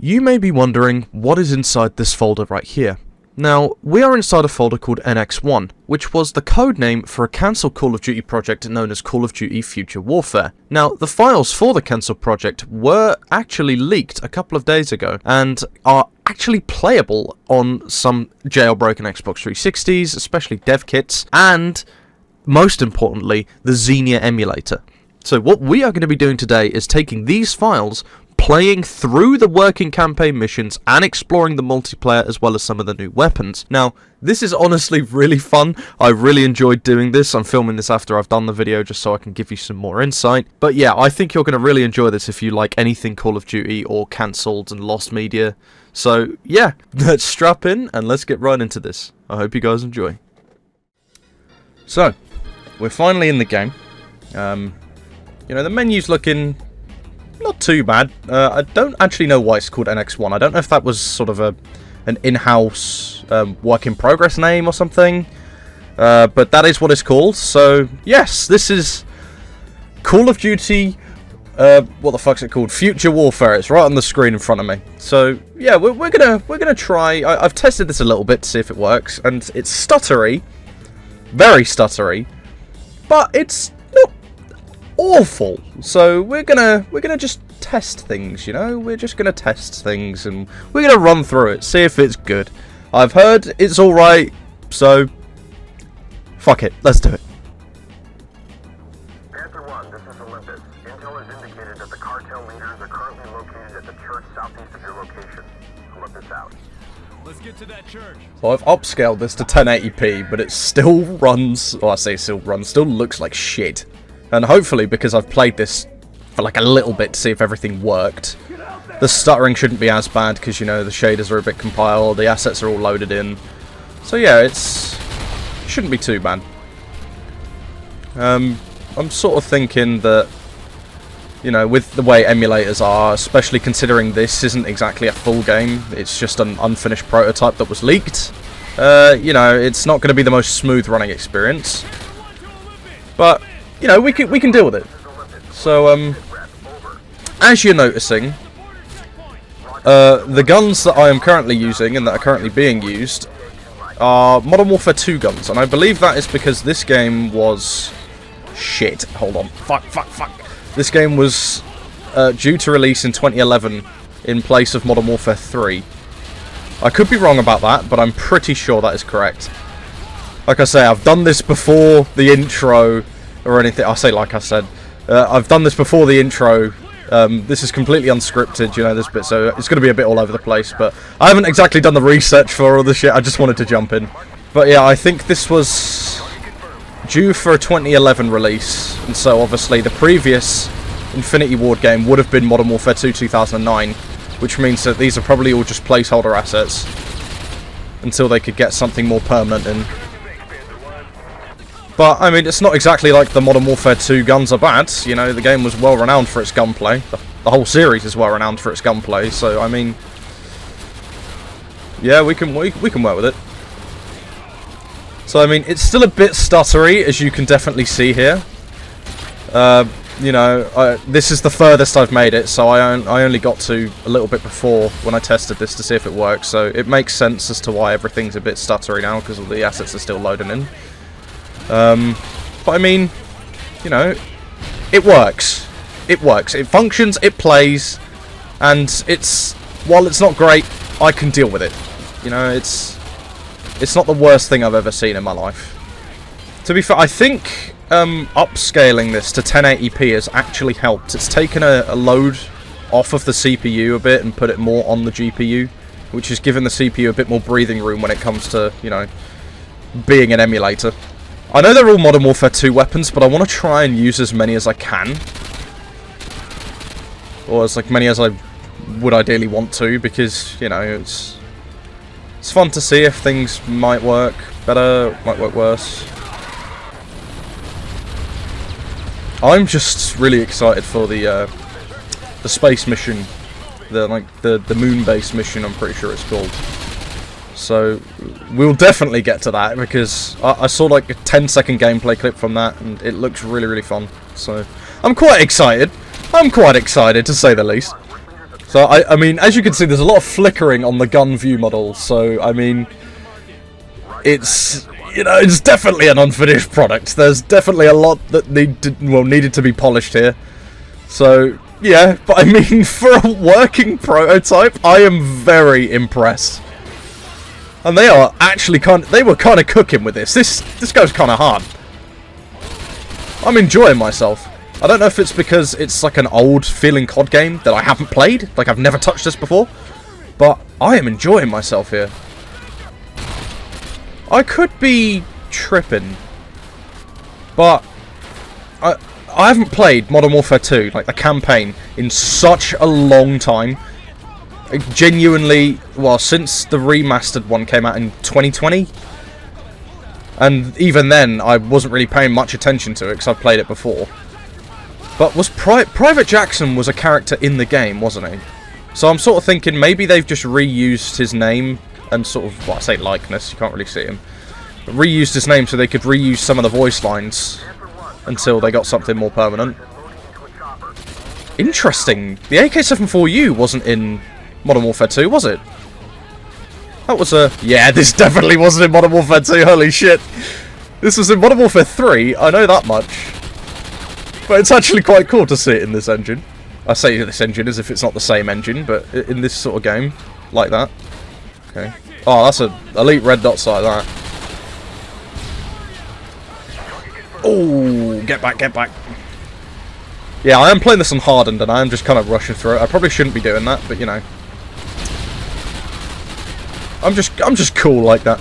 You may be wondering what is inside this folder right here. Now, we are inside a folder called NX1, which was the code name for a cancelled Call of Duty project known as Call of Duty Future Warfare. Now, the files for the cancelled project were actually leaked a couple of days ago, and are actually playable on some jailbroken Xbox 360s, especially dev kits, and, most importantly, the Xenia emulator. So what we are going to be doing today is taking these files, playing through the working campaign missions and exploring the multiplayer as well as some of the new weapons. Now, this is honestly really fun. I really enjoyed doing this. I'm filming this after I've done the video just so I can give you some more insight. But yeah, I think you're going to really enjoy this if you like anything Call of Duty or cancelled and lost media. So yeah, let's strap in and let's get right into this. I hope you guys enjoy. So, we're finally in the game. You know, the menu's looking not too bad. I don't actually know why it's called NX1. I don't know if that was sort of an in-house work in progress name or something. But that is what it's called. So yes, this is Call of Duty. What the fuck's it called? Future Warfare. It's right on the screen in front of me. So yeah, we're gonna try. I've tested this a little bit to see if it works, and it's stuttery, very stuttery, but it's not awful. So we're gonna just test things, you know. We're just gonna test things and we're gonna run through it, see if it's good. I've heard it's all right, so fuck it, let's do it. Panther 1, this is Olympus. Intel has indicated that the cartel leaders are currently located at the church southeast of your location. Olympus out. Let's get to that church. So I've upscaled this to 1080p, but it still runs, or I say still runs, still looks like shit. And hopefully, because I've played this for like a little bit to see if everything worked, the stuttering shouldn't be as bad because, you know, the shaders are a bit compiled, the assets are all loaded in. So yeah, it shouldn't be too bad. I'm sort of thinking that, you know, with the way emulators are, especially considering this isn't exactly a full game, it's just an unfinished prototype that was leaked, you know, it's not going to be the most smooth running experience. But you know, we can deal with it. So, as you're noticing, the guns that I am currently using and that are currently being used are Modern Warfare 2 guns, and I believe that is because this game was shit. Hold on, fuck. This game was due to release in 2011 in place of Modern Warfare 3. I could be wrong about that, but I'm pretty sure that is correct. Like I say, I've done this before the intro or anything. I say like I said, I've done this before the intro. This is completely unscripted, you know, this bit, so it's going to be a bit all over the place, but I haven't exactly done the research for all the shit. I just wanted to jump in. But yeah, I think this was due for a 2011 release, and so obviously the previous Infinity Ward game would have been Modern Warfare 2 2009, which means that these are probably all just placeholder assets until they could get something more permanent in. But, I mean, it's not exactly like the Modern Warfare 2 guns are bad. You know, the game was well renowned for its gunplay. The whole series is well renowned for its gunplay. So, I mean, yeah, we can work with it. So, I mean, it's still a bit stuttery, as you can definitely see here. You know, this is the furthest I've made it, so I only got to a little bit before when I tested this to see if it works. So, it makes sense as to why everything's a bit stuttery now, because the assets are still loading in. But I mean, you know, it works. It works. It functions, it plays, and while it's not great, I can deal with it. You know, it's not the worst thing I've ever seen in my life. To be fair, I think upscaling this to 1080p has actually helped. It's taken a load off of the CPU a bit and put it more on the GPU, which has given the CPU a bit more breathing room when it comes to, you know, being an emulator. I know they're all Modern Warfare 2 weapons, but I want to try and use as many as I can. Or as many as I would ideally want to, because, you know, it's fun to see if things might work better, might work worse. I'm just really excited for the space mission, the moon base mission, I'm pretty sure it's called. So we'll definitely get to that, because I saw like a 10-second gameplay clip from that, and it looks really, really fun. So I'm quite excited. To say the least. So, I mean, as you can see, there's a lot of flickering on the gun view model, so, I mean, it's, you know, it's definitely an unfinished product. There's definitely a lot that needed to be polished here. So, yeah, but I mean, for a working prototype, I am very impressed. And they are actually they were kind of cooking with this. This goes kind of hard. I'm enjoying myself. I don't know if it's because it's like an old feeling COD game that I haven't played. Like, I've never touched this before. But I am enjoying myself here. I could be tripping. But I haven't played Modern Warfare 2, like the campaign, in such a long time. Genuinely, well, since the remastered one came out in 2020. And even then, I wasn't really paying much attention to it because I've played it before. But was Private Jackson was a character in the game, wasn't he? So I'm sort of thinking maybe they've just reused his name and sort of, well, I say likeness, you can't really see him. But reused his name so they could reuse some of the voice lines until they got something more permanent. Interesting. The AK-74U wasn't in Modern Warfare 2, was it? That was a... Yeah, this definitely wasn't in Modern Warfare 2, holy shit. This was in Modern Warfare 3, I know that much. But it's actually quite cool to see it in this engine. I say this engine as if it's not the same engine, but in this sort of game, like that. Okay. Oh, that's a elite red dot sight, that. Oh, get back, get back. Yeah, I am playing this on hardened, and I am just kind of rushing through it. I probably shouldn't be doing that, but you know. I'm just cool like that.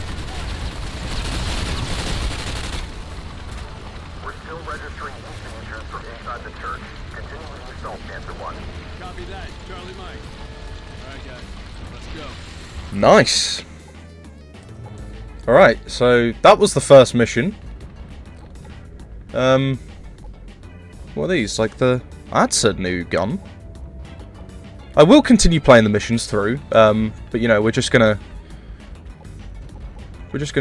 We're still registering e-signatures from inside the church. Continuing the assault, Panther 1. Copy that, Charlie Mike. Alright guys, let's go. Nice. Alright, so that was the first mission. What are these? Like that's a new gun. I will continue playing the missions through, but you know, we're just gonna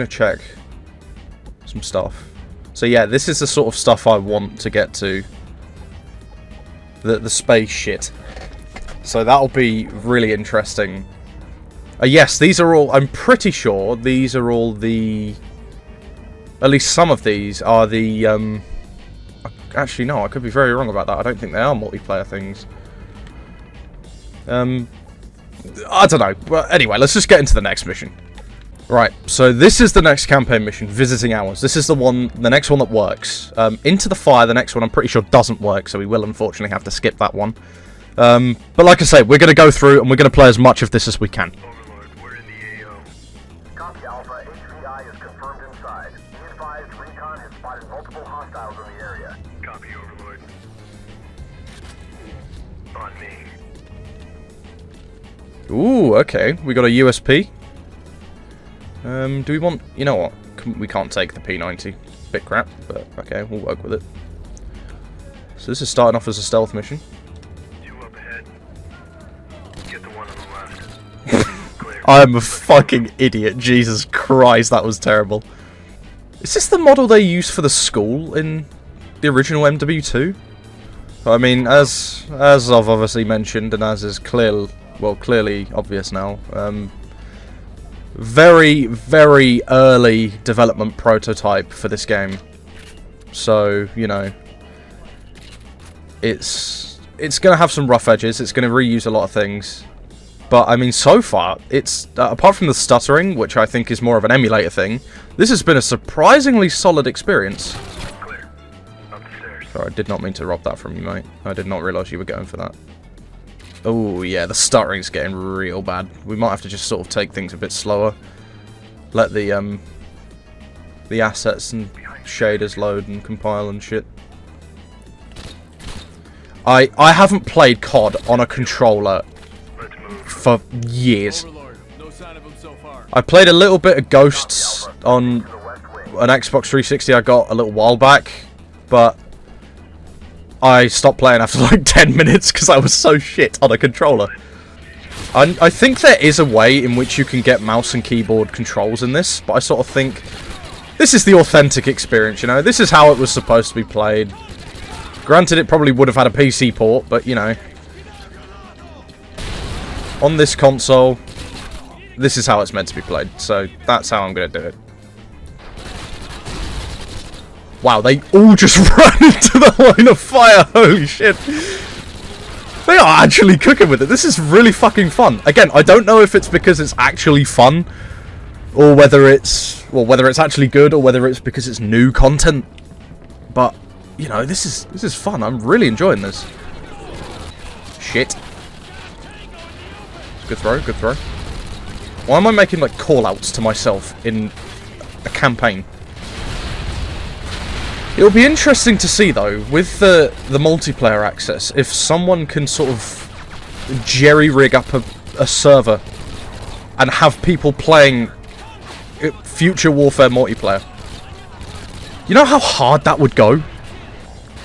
check some stuff. So yeah, this is the sort of stuff I want to get to. The space shit. So that'll be really interesting. Yes, these are all, I'm pretty sure these are all the, at least some of these are the, actually no, I could be very wrong about that. I don't think they are multiplayer things. I don't know. But anyway, let's just get into the next mission. Right, so this is the next campaign mission, Visiting Hours. This is the next one that works. Into the Fire, the next one I'm pretty sure doesn't work, so we will unfortunately have to skip that one. But like I say, we're going to go through and we're going to play as much of this as we can. Overlord, we're in the AO. Copy Alpha, HVI is confirmed inside. Be advised, Recon has spotted multiple hostiles in the area. Copy, Overlord. On me. Ooh, okay. We got a USP. Do we want... You know what? We can't take the P90. Bit crap, but okay, we'll work with it. So this is starting off as a stealth mission. Two up ahead. Get the one on the left. Clear. I'm a fucking idiot. Jesus Christ, that was terrible. Is this the model they used for the school in the original MW2? I mean, as I've obviously mentioned, and as is clearly obvious now, very, very early development prototype for this game. So, you know, it's going to have some rough edges. It's going to reuse a lot of things. But, I mean, so far, it's, apart from the stuttering, which I think is more of an emulator thing, this has been a surprisingly solid experience. Clear. Up the stairs. Sorry, I did not mean to rob that from you, mate. I did not realise you were going for that. Oh, yeah, the stuttering's getting real bad. We might have to just sort of take things a bit slower. Let the assets and shaders load and compile and shit. I haven't played COD on a controller for years. Overlord, no sign of him so far. I played a little bit of Ghosts on an Xbox 360 I got a little while back, but I stopped playing after like 10 minutes because I was so shit on a controller. I think there is a way in which you can get mouse and keyboard controls in this, but I sort of think this is the authentic experience, you know? This is how it was supposed to be played. Granted, it probably would have had a PC port, but, you know. on this console, this is how it's meant to be played. So that's how I'm going to do it. Wow, they all just ran into the line of fire. Holy shit. They are actually cooking with it. This is really fucking fun. Again, I don't know if it's because it's actually fun, or whether it's, well, whether it's actually good, or whether it's because it's new content. But, you know, this is fun. I'm really enjoying this. Shit. Good throw, good throw. Why am I making, like, call-outs to myself in a campaign? It'll be interesting to see, though, with the multiplayer access, if someone can sort of jerry-rig up a server and have people playing Future Warfare multiplayer. You know how hard that would go?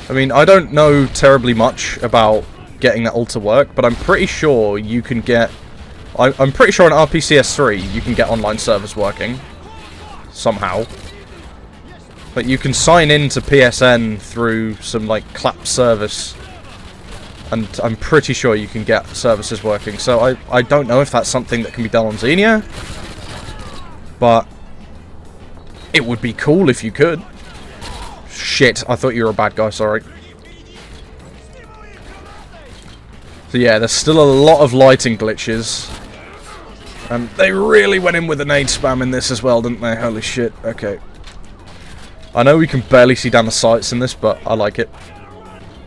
I mean, I don't know terribly much about getting that all to work, but I'm pretty sure you can get... I'm pretty sure on RPCS3 you can get online servers working. Somehow. But you can sign in to PSN through some, like, clap service. And I'm pretty sure you can get services working. So I don't know if that's something that can be done on Xenia. But it would be cool if you could. Shit, I thought you were a bad guy, sorry. So yeah, there's still a lot of lighting glitches. And they really went in with the nade spam in this as well, didn't they? Holy shit, okay. I know we can barely see down the sights in this, but I like it.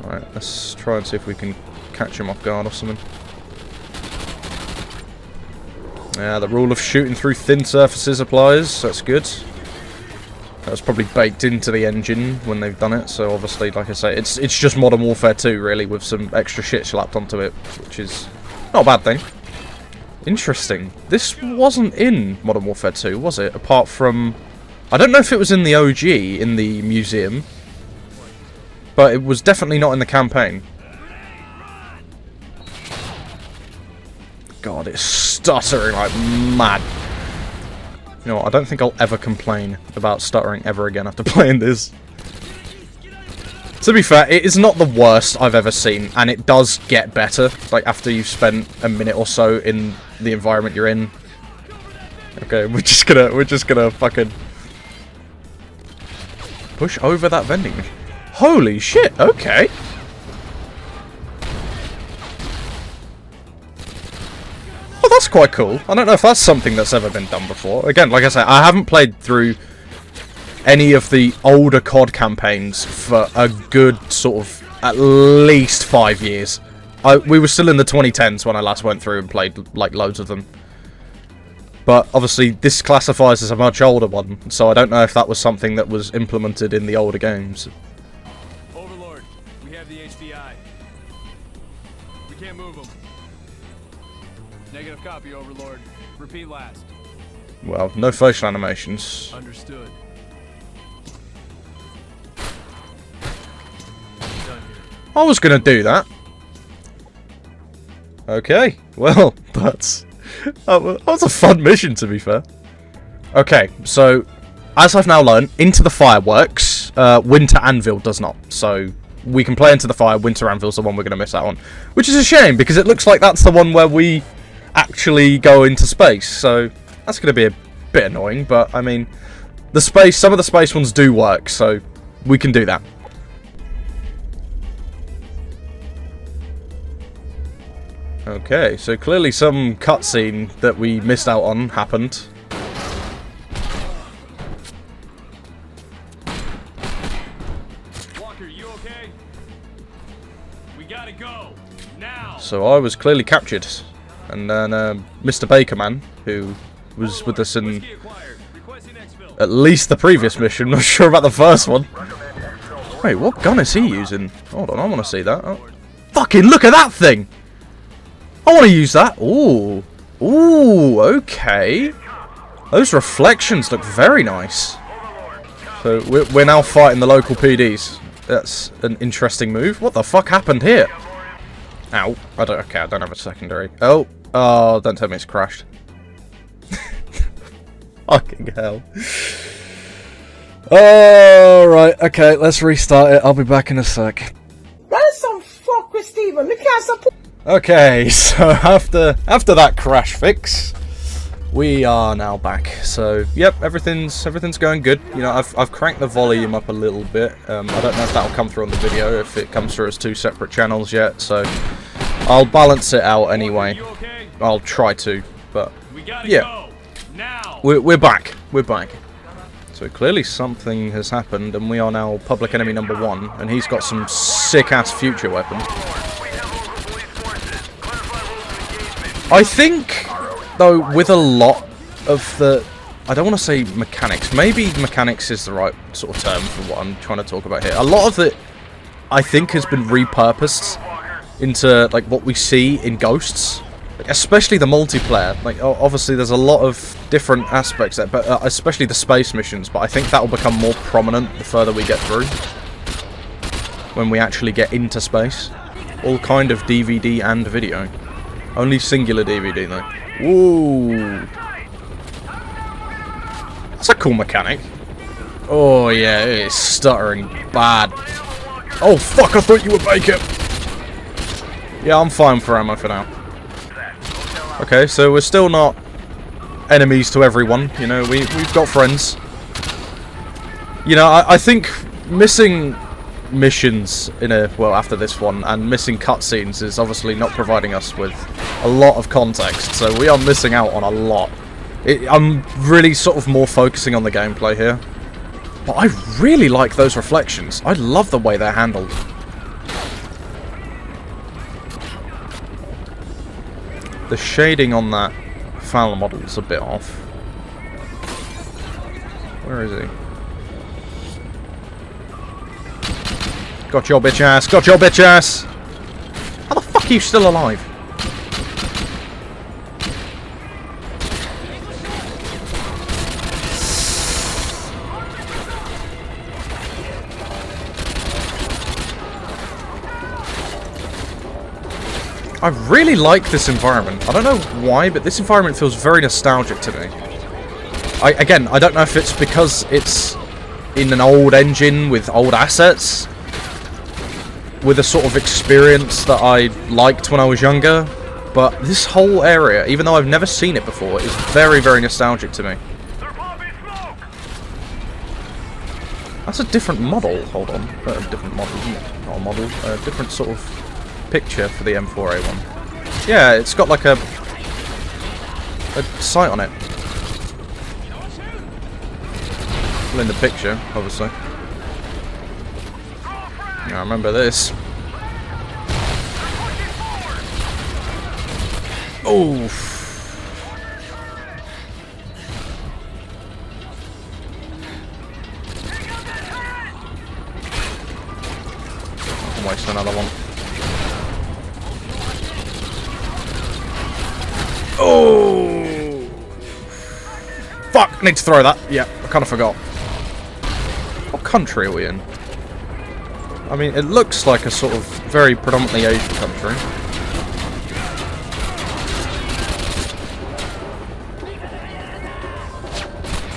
Alright, let's try and see if we can catch him off guard or something. Yeah, the rule of shooting through thin surfaces applies. That's good. That was probably baked into the engine when they've done it, so obviously, like I say, it's just Modern Warfare 2, really, with some extra shit slapped onto it, which is not a bad thing. Interesting. This wasn't in Modern Warfare 2, was it? Apart from... I don't know if it was in the OG, in the museum, but it was definitely not in the campaign. God, it's stuttering like mad. You know what, I don't think I'll ever complain about stuttering ever again after playing this. To be fair, it is not the worst I've ever seen, and it does get better, like, after you've spent a minute or so in the environment you're in. Okay, we're just gonna fucking... push over that vending machine. Holy shit, okay. Oh, that's quite cool. I don't know if that's something that's ever been done before. Again, like I say, I haven't played through any of the older COD campaigns for a good sort of at least 5 years. We were still in the 2010s when I last went through and played like loads of them. But obviously this classifies as a much older one, so I don't know if that was something that was implemented in the older games. Overlord, we have the HVI. We can't move them. Negative copy, Overlord. Repeat last. Well, no facial animations. Understood. I was gonna do that. Okay, well, that was a fun mission, to be fair. Okay, so, as I've now learned, Into the Fire works, Winter Anvil does not. So, we can play Into the Fire, Winter Anvil's the one we're going to miss out on. Which is a shame, because it looks like that's the one where we actually go into space. So, that's going to be a bit annoying, but, I mean, some of the space ones do work, so we can do that. Okay, so clearly some cutscene that we missed out on happened. Walker, you okay? We gotta go now. So I was clearly captured, and then Mr. Bakerman, who was with us in at least the previous mission, not sure about the first one. Wait, what gun is he using? Hold on, I want to see that. Oh. Fucking look at that thing! I want to use that. Ooh. Ooh, okay. Those reflections look very nice. So we're now fighting the local PDs. That's an interesting move. What the fuck happened here? Ow. I don't have a secondary. Oh, don't tell me it's crashed. Fucking hell. Alright, okay, let's restart it. I'll be back in a sec. That is some fuck with Steven. Look at some. Okay, so after that crash fix, we are now back. So yep, everything's going good. You know, I've cranked the volume up a little bit. I don't know if that'll come through on the video, if it comes through as 2 separate channels yet. So I'll balance it out anyway. I'll try to, but yeah, we're back. We're back. So clearly something has happened, and we are now public enemy number 1, and he's got some sick-ass future weapon. I think, though, with a lot of the... I don't want to say mechanics. Maybe mechanics is the right sort of term for what I'm trying to talk about here. A lot of it, I think, has been repurposed into, like, what we see in Ghosts. Especially the multiplayer. Like, obviously, there's a lot of different aspects there, but especially the space missions. But I think that will become more prominent the further we get through. When we actually get into space. All kind of DVD and video. Only singular DVD, though. Ooh. That's a cool mechanic. Oh, yeah, it is stuttering bad. Oh, fuck, I thought you would make it. Yeah, I'm fine for ammo for now. Okay, so we're still not enemies to everyone, you know, we've got friends. You know, I think missing missions in a, well, after this one, and missing cutscenes is obviously not providing us with a lot of context, so we are missing out on a lot. I'm really sort of more focusing on the gameplay here. But I really like those reflections. I love the way they're handled. The shading on that Fowler model is a bit off. Where is he? Got your bitch ass! Got your bitch ass! How the fuck are you still alive? I really like this environment. I don't know why, but this environment feels very nostalgic to me. Again, I don't know if it's because it's in an old engine with old assets, with a sort of experience that I liked when I was younger, but this whole area, even though I've never seen it before, is very, very nostalgic to me. That's a different model. Hold on. A different model. Not a model. A different sort of picture for the M4A1. Yeah, it's got like a sight on it. Well, in the picture, obviously. Yeah, I remember this. Oh. I can waste another one. Oh! Fuck! I need to throw that. Yeah, I kind of forgot. What country are we in? I mean, it looks like a sort of very predominantly Asian country.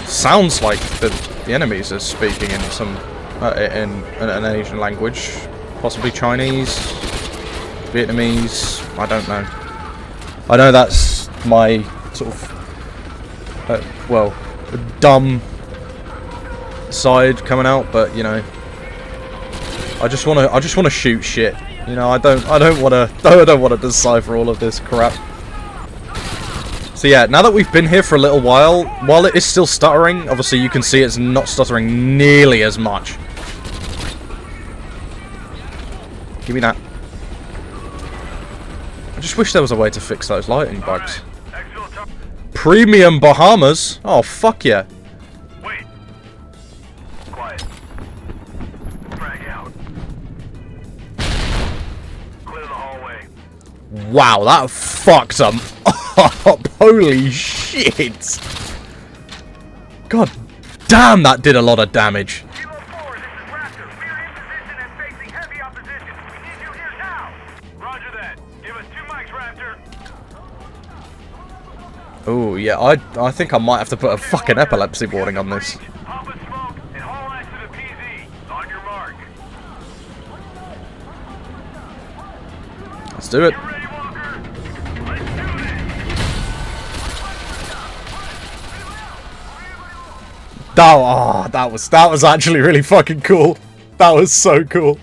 Sounds like the enemies are speaking in some in an Asian language, possibly Chinese, Vietnamese. I don't know. I know that's my sort of well, dumb side coming out, but you know, I just want to shoot shit. You know, I don't want to decipher all of this crap. So yeah, now that we've been here for a little while it is still stuttering, obviously you can see it's not stuttering nearly as much. Give me that. I just wish there was a way to fix those lighting bugs. Premium Bahamas? Oh, fuck yeah. Wait. Quiet. Frag out. Clear the hallway. Wow, that fucked them up. Holy shit. God damn, that did a lot of damage. Kilo 4, this is Raptor. We're in position and facing heavy opposition. We need you here now. Roger that. Give us 2 mics, Raptor. Oh yeah, I think I might have to put a fucking epilepsy warning on this. Pop a smoke and haul ass to the PZ. On your mark. Let's do it. Get ready, That was actually really fucking cool. That was so cool.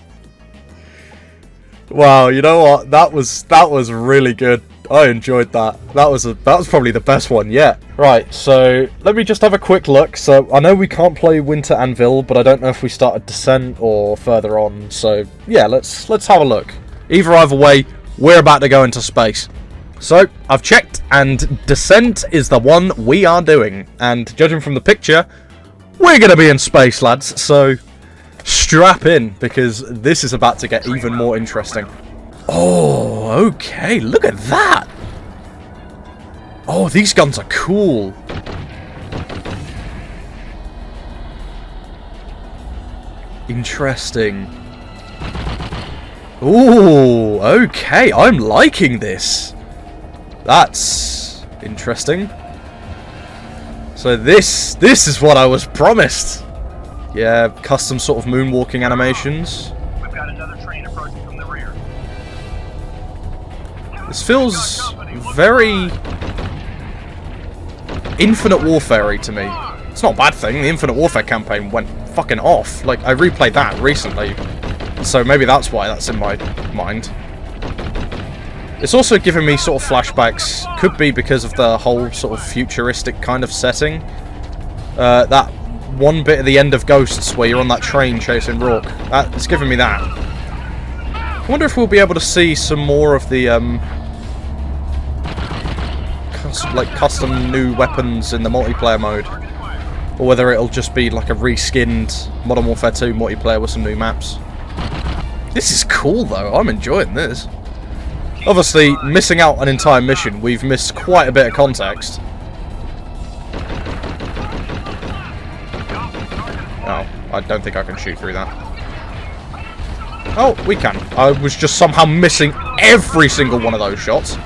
Wow, you know what? That was really good. I enjoyed that. That was probably the best one yet. Right, so let me just have a quick look. So I know we can't play Winter Anvil, but I don't know if we started Descent or further on. So yeah, let's have a look. Either way, we're about to go into space. So I've checked, and Descent is the one we are doing. And judging from the picture, we're gonna be in space, lads. So strap in, because this is about to get even more interesting. Oh, okay, look at that! Oh, these guns are cool. Interesting. Ooh, okay, I'm liking this. That's interesting. So this is what I was promised. Yeah, custom sort of moonwalking animations. We've got another train approaching from the rear. This feels very Infinite Warfare-y to me. It's not a bad thing. The Infinite Warfare campaign went fucking off. Like, I replayed that recently, so maybe that's why that's in my mind. It's also giving me sort of flashbacks. Could be because of the whole sort of futuristic kind of setting. That one bit at the end of Ghosts where you're on that train chasing Rourke. It's giving me that. I wonder if we'll be able to see some more of the like custom new weapons in the multiplayer mode, or whether it'll just be like a reskinned Modern Warfare 2 multiplayer with some new maps. This is cool though. I'm enjoying this. Obviously, missing out an entire mission, we've missed quite a bit of context. Oh, I don't think I can shoot through that. Oh, we can. I was just somehow missing every single one of those shots.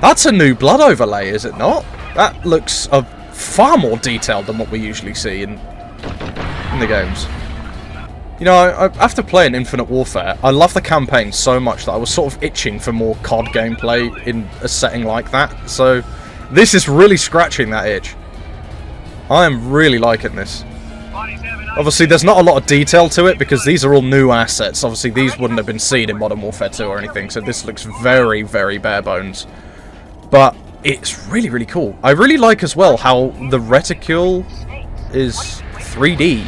That's a new blood overlay, is it not? That looks far more detailed than what we usually see in the games. You know, after playing Infinite Warfare, I love the campaign so much that I was sort of itching for more COD gameplay in a setting like that. So, this is really scratching that itch. I am really liking this. Obviously, there's not a lot of detail to it because these are all new assets. Obviously, these wouldn't have been seen in Modern Warfare 2 or anything, so this looks very, very bare bones. But it's really, really cool. I really like as well how the reticule is 3D.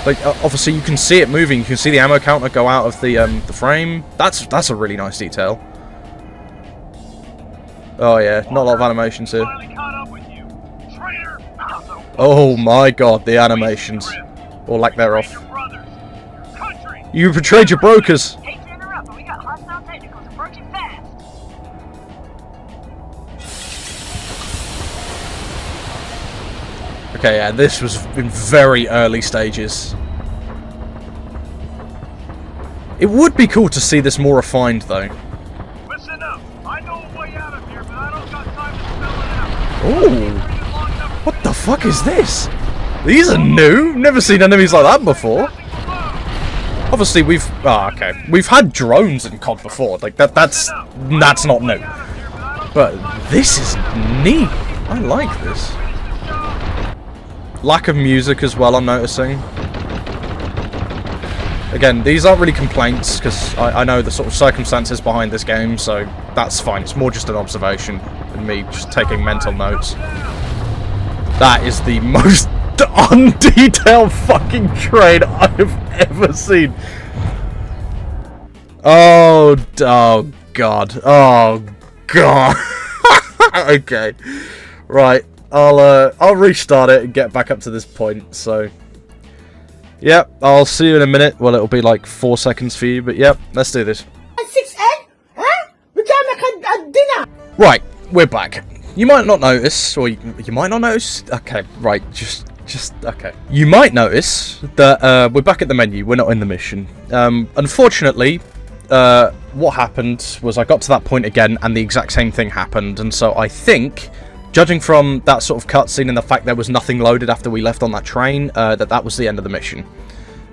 Like, obviously you can see it moving, you can see the ammo counter go out of the frame. That's a really nice detail. Oh yeah, not a lot of animations here. Oh my god, the animations. Or lack thereof. You betrayed your brokers! Okay, yeah, this was in very early stages. It would be cool to see this more refined, though. Listen up. I know a way out of here, but I don't got time to spell it out. Ooh! What the fuck is this? These are new. Never seen enemies like that before. Obviously, we've had drones in COD before. Like that's not new. But this is neat. I like this. Lack of music as well, I'm noticing. Again, these aren't really complaints, because I know the sort of circumstances behind this game, so that's fine. It's more just an observation, and me just taking mental notes. That is the most undetailed fucking train I've ever seen. Oh god. Oh god. Okay. Right. I'll restart it and get back up to this point, so... Yep, I'll see you in a minute. Well, it'll be like 4 seconds for you, but yep, let's do this. 6 egg? Huh? We can make a dinner! Right, we're back. You might not notice, or you might not notice... Okay, right, just okay. You might notice that we're back at the menu, we're not in the mission. Unfortunately, what happened was I got to that point again, and the exact same thing happened, and so I think... Judging from that sort of cutscene and the fact there was nothing loaded after we left on that train, that was the end of the mission.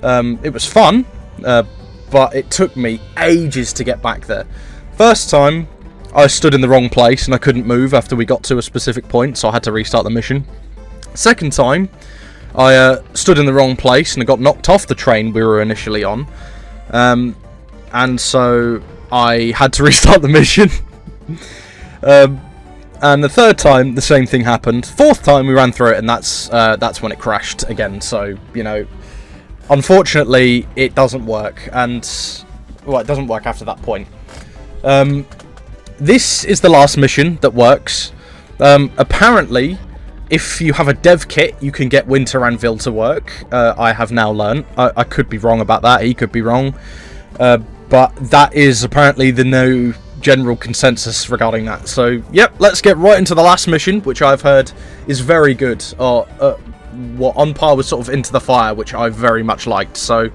It was fun, but it took me ages to get back there. First time, I stood in the wrong place and I couldn't move after we got to a specific point, so I had to restart the mission. Second time, I stood in the wrong place and I got knocked off the train we were initially on. And so I had to restart the mission. And the third time, the same thing happened. Fourth time, we ran through it, and that's when it crashed again. So, you know, unfortunately, it doesn't work. And, well, it doesn't work after that point. This is the last mission that works. Apparently, if you have a dev kit, you can get Winter Anvil to work. I have now learned. I could be wrong about that. He could be wrong. But that is apparently the new general consensus regarding that. So, yep, let's get right into the last mission, which I've heard is very good. Or, on par with sort of Into the Fire, which I very much liked. So,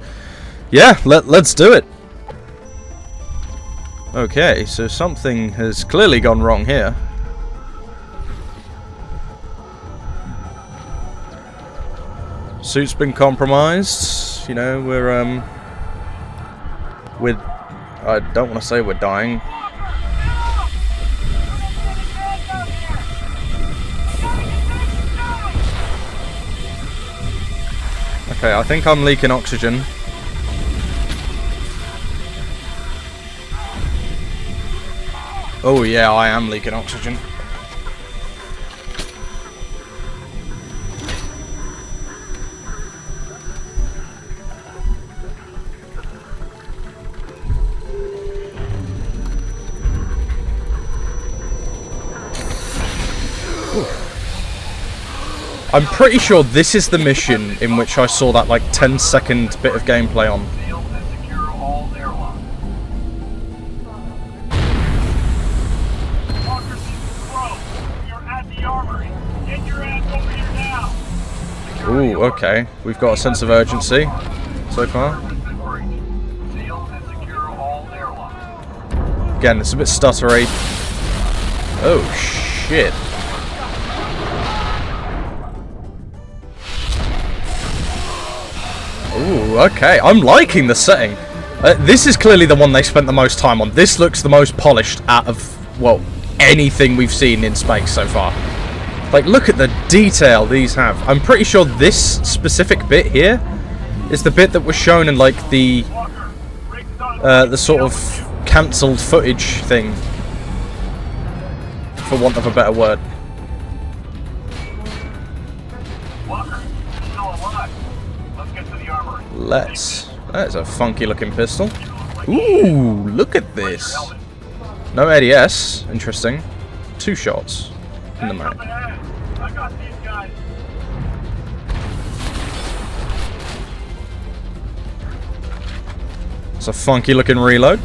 yeah, let's do it. Okay, so something has clearly gone wrong here. Suit's been compromised. You know, I don't want to say we're dying. Okay, I think I'm leaking oxygen. Oh yeah, I am leaking oxygen. I'm pretty sure this is the mission in which I saw that like 10-second bit of gameplay on. Ooh, okay. We've got a sense of urgency so far. Again, it's a bit stuttery. Oh, shit. Ooh, okay. I'm liking the setting. This is clearly the one they spent the most time on. This looks the most polished out of, well, anything we've seen in space so far. Like, look at the detail these have. I'm pretty sure this specific bit here is the bit that was shown in, like, the sort of cancelled footage thing, for want of a better word. That's a funky looking pistol. Ooh, look at this. No ADS, interesting. 2 shots in the mag. It's a funky looking reload.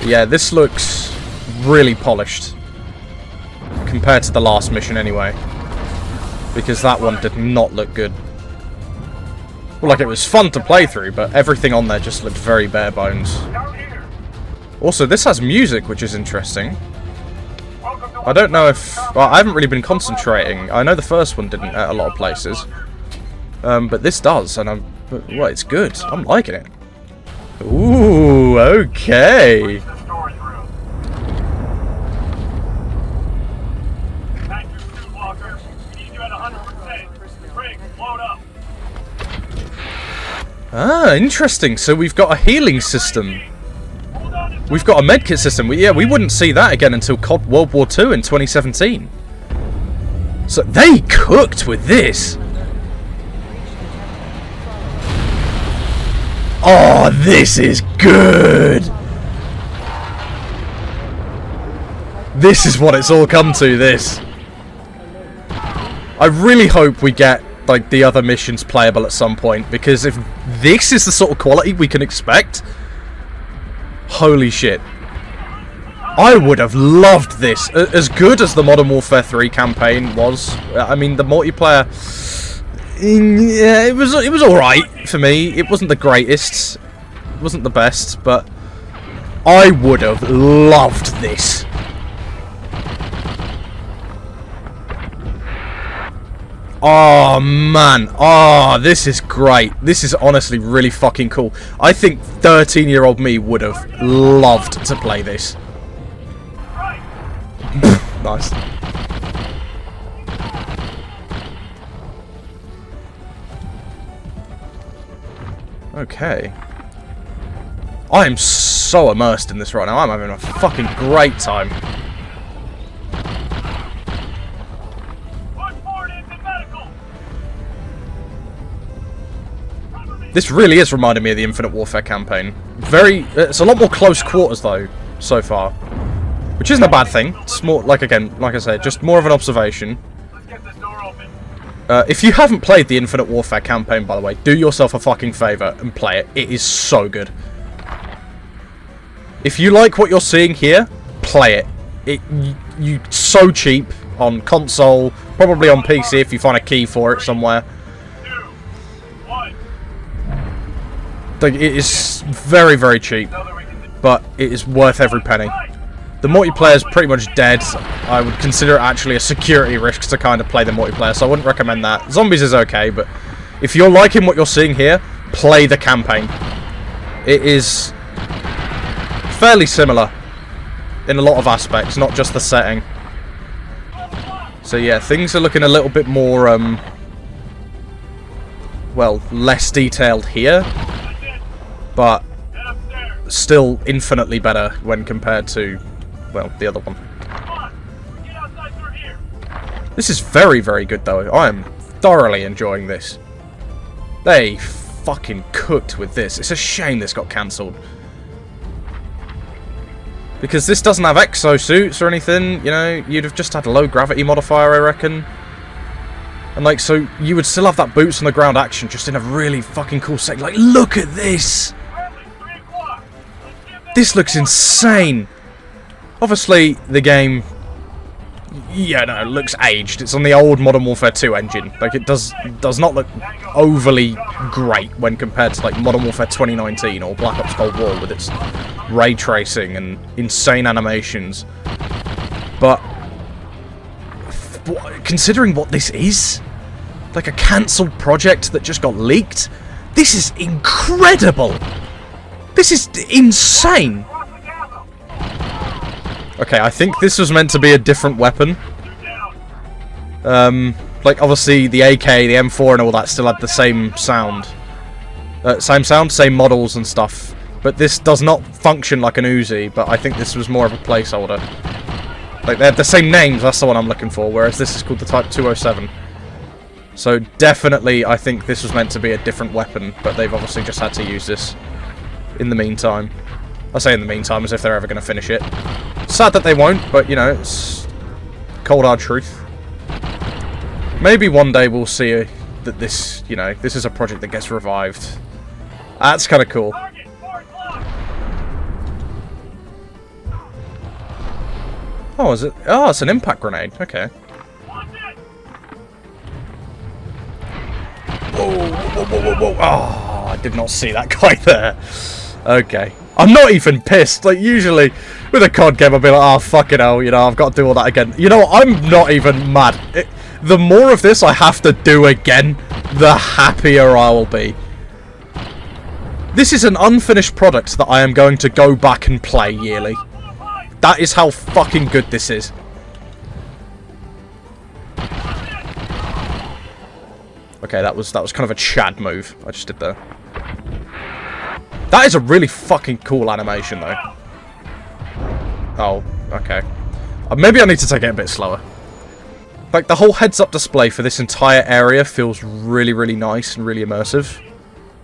Yeah, this looks really polished compared to the last mission anyway, because that one did not look good. Well, like, it was fun to play through, but everything on there just looked very bare bones. Also, this has music, which is interesting. I don't know if... Well, I haven't really been concentrating. I know the first one didn't at a lot of places. But this does, and well, it's good. I'm liking it. Ooh, okay. Ah, interesting. So we've got a healing system. We've got a medkit system. We wouldn't see that again until COD World War II in 2017. So they cooked with this. Oh, this is good. This is what it's all come to, this. I really hope we get, like, the other missions playable at some point, because if this is the sort of quality we can expect, holy shit. I would have loved this. As good as the Modern Warfare 3 campaign was, I mean, the multiplayer, yeah, it was alright for me. It wasn't the greatest, it wasn't the best, but I would have loved this. Oh man, oh, this is great. This is honestly really fucking cool. I think 13-year-old me would have loved to play this. Nice. Okay. I am so immersed in this right now. I'm having a fucking great time. This really is reminding me of the Infinite Warfare campaign. It's a lot more close quarters though, so far. Which isn't a bad thing. It's more, like I said, just more of an observation. If you haven't played the Infinite Warfare campaign, by the way, do yourself a fucking favour and play it. It is so good. If you like what you're seeing here, play it. You so cheap on console, probably on PC if you find a key for it somewhere. Like, it is very, very cheap, but it is worth every penny. The multiplayer is pretty much dead. I would consider it actually a security risk to kind of play the multiplayer, so I wouldn't recommend that. Zombies is okay, but if you're liking what you're seeing here, play the campaign. It is fairly similar in a lot of aspects, not just the setting. So yeah, things are looking a little bit more, well, less detailed here, but still infinitely better when compared to, well, the other one. This is very, very good though. I am thoroughly enjoying this. They fucking cooked with this. It's a shame this got cancelled. Because this doesn't have exosuits or anything, you know, you'd have just had a low gravity modifier, I reckon. And like, so you would still have that boots on the ground action just in a really fucking cool set. Like, look at this! This looks insane! Obviously, the game, yeah, no, it looks aged. It's on the old Modern Warfare 2 engine. Like, it does not look overly great when compared to, like, Modern Warfare 2019 or Black Ops Cold War with its ray tracing and insane animations. But, considering what this is, like a cancelled project that just got leaked, this is incredible! This is insane! Okay, I think this was meant to be a different weapon. Like, obviously, the AK, the M4 and all that still had the same sound. Same sound, same models and stuff. But this does not function like an Uzi, but I think this was more of a placeholder. Like, they have the same names, that's the one I'm looking for, whereas this is called the Type 207. So, definitely, I think this was meant to be a different weapon, but they've obviously just had to use this in the meantime. I say in the meantime as if they're ever going to finish it. Sad that they won't, but, you know, it's cold hard truth. Maybe one day we'll see that this, you know, this is a project that gets revived. That's kind of cool. Oh, is it? Oh, it's an impact grenade. Okay. Whoa, whoa, whoa, whoa, whoa. Oh, I did not see that guy there. Okay. I'm not even pissed. Like, usually, with a COD game, I'll be like, oh, fucking hell, you know, I've got to do all that again. You know what? I'm not even mad. The more of this I have to do again, the happier I will be. This is an unfinished product that I am going to go back and play yearly. That is how fucking good this is. Okay, that was kind of a Chad move I just did there. That is a really fucking cool animation, though. Oh, okay. Maybe I need to take it a bit slower. Like, the whole heads-up display for this entire area feels really, really nice and really immersive.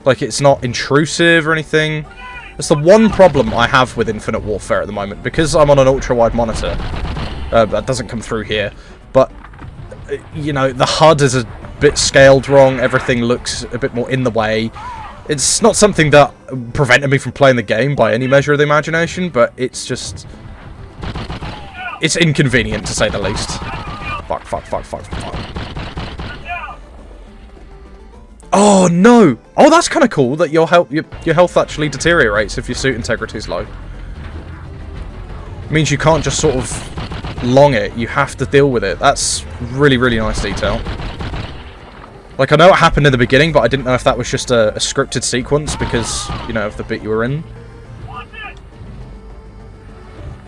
Like, it's not intrusive or anything. That's the one problem I have with Infinite Warfare at the moment, because I'm on an ultra-wide monitor. That doesn't come through here. But, you know, the HUD is a bit scaled wrong. Everything looks a bit more in the way. It's not something that prevented me from playing the game by any measure of the imagination, but it's just... it's inconvenient, to say the least. Fuck, fuck, fuck, fuck, fuck. Oh, no! Oh, that's kind of cool that your health actually deteriorates if your suit integrity is low. It means you can't just sort of long it, you have to deal with it. That's really, really nice detail. Like, I know it happened in the beginning, but I didn't know if that was just a scripted sequence because, you know, of the bit you were in.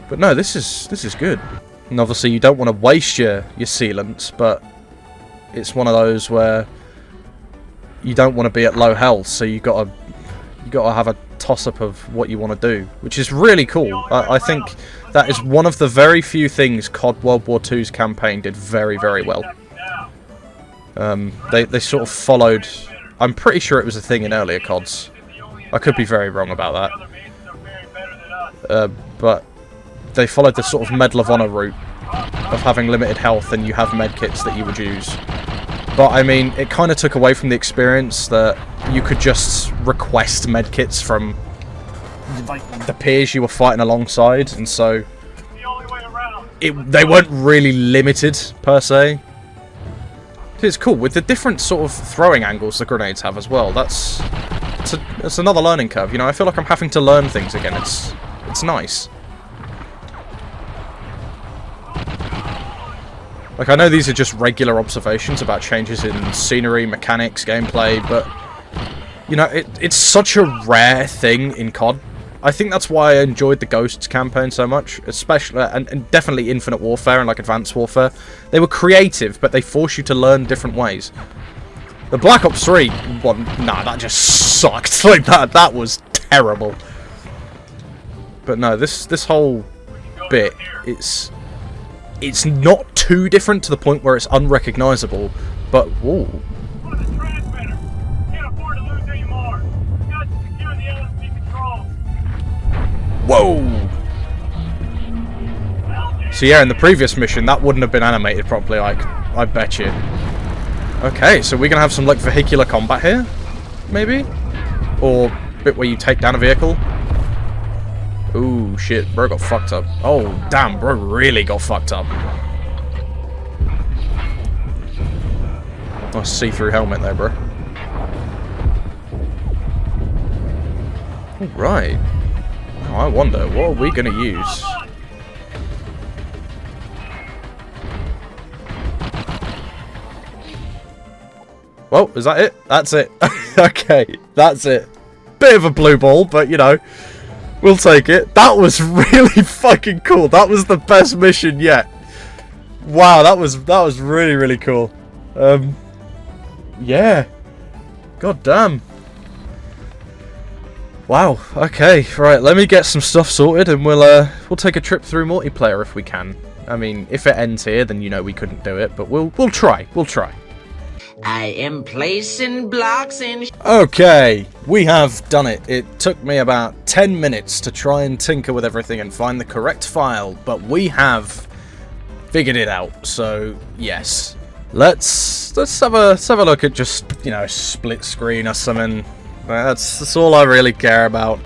But no, this is good. And obviously you don't want to waste your sealants, but it's one of those where you don't want to be at low health, so you've got to You got to have a toss-up of what you want to do, which is really cool. I think that is one of the very few things COD World War II's campaign did very, very well. They sort of followed... I'm pretty sure it was a thing in earlier CODs. I could be very wrong about that. But they followed the sort of Medal of Honor route of having limited health and you have medkits that you would use. But, I mean, it kind of took away from the experience that you could just request medkits from like the peers you were fighting alongside, and so they weren't really limited, per se. It's cool, with the different sort of throwing angles the grenades have as well. It's another learning curve, you know. I feel like I'm having to learn things again. It's nice. Like, I know these are just regular observations about changes in scenery, mechanics, gameplay, but, you know, it's such a rare thing in COD. I think that's why I enjoyed the Ghosts campaign so much, especially, and definitely Infinite Warfare and, like, Advanced Warfare. They were creative, but they force you to learn different ways. The Black Ops 3 one, nah, that just sucked. Like, that was terrible. But no, this whole bit, it's not too different to the point where it's unrecognizable, but ooh. Whoa! So yeah, in the previous mission, that wouldn't have been animated properly, like, I bet you. Okay, so we're gonna have some, like, vehicular combat here? Maybe? Or a bit where you take down a vehicle? Ooh, shit, bro got fucked up. Oh, damn, bro really got fucked up. Nice see-through helmet there, bro. Alright. Oh, I wonder, what are we gonna use? Well, is that it? That's it. Okay, that's it. Bit of a blue ball, but, you know, we'll take it. That was really fucking cool. That was the best mission yet. Wow, that was really, really cool. Yeah. God damn. Wow. Okay. Right. Let me get some stuff sorted, and we'll take a trip through multiplayer if we can. I mean, if it ends here, then you know we couldn't do it, but we'll try. We'll try. I am placing blocks in. Okay, we have done it. It took me about 10 minutes to try and tinker with everything and find the correct file, but we have figured it out. So yes, let's have a look at just, you know, split screen or something. That's all I really care about.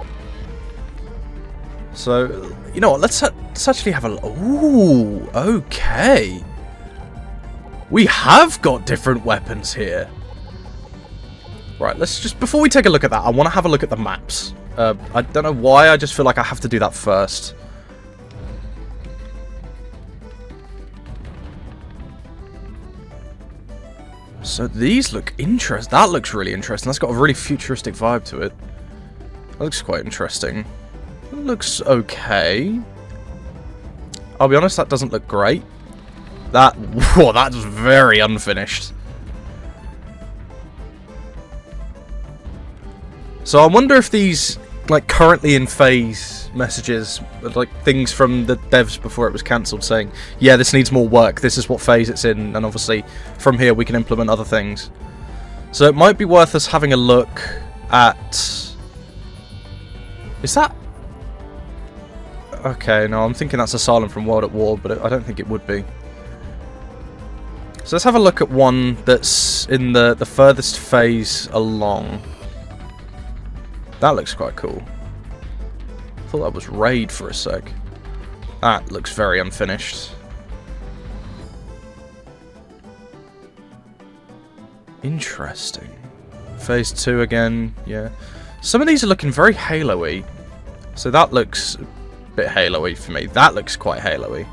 So you know what? Let's actually have a look. Ooh, okay. We have got different weapons here. Right, let's just, before we take a look at that, I want to have a look at the maps. I don't know why, I just feel like I have to do that first. So these look interesting. That looks really interesting. That's got a really futuristic vibe to it. That looks quite interesting. It looks okay. I'll be honest, that doesn't look great. Whoa, that's very unfinished. So I wonder if these, like, currently in phase messages, like things from the devs before it was cancelled saying, yeah, this needs more work, this is what phase it's in, and obviously from here we can implement other things. So it might be worth us having a look at... Is that... Okay, no, I'm thinking that's Asylum from World at War, but I don't think it would be. So let's have a look at one that's in the furthest phase along. That looks quite cool. I thought that was Raid for a sec. That looks very unfinished. Interesting. Phase 2 again, yeah. Some of these are looking very Halo-y. So that looks a bit Halo-y for me. That looks quite Halo-y.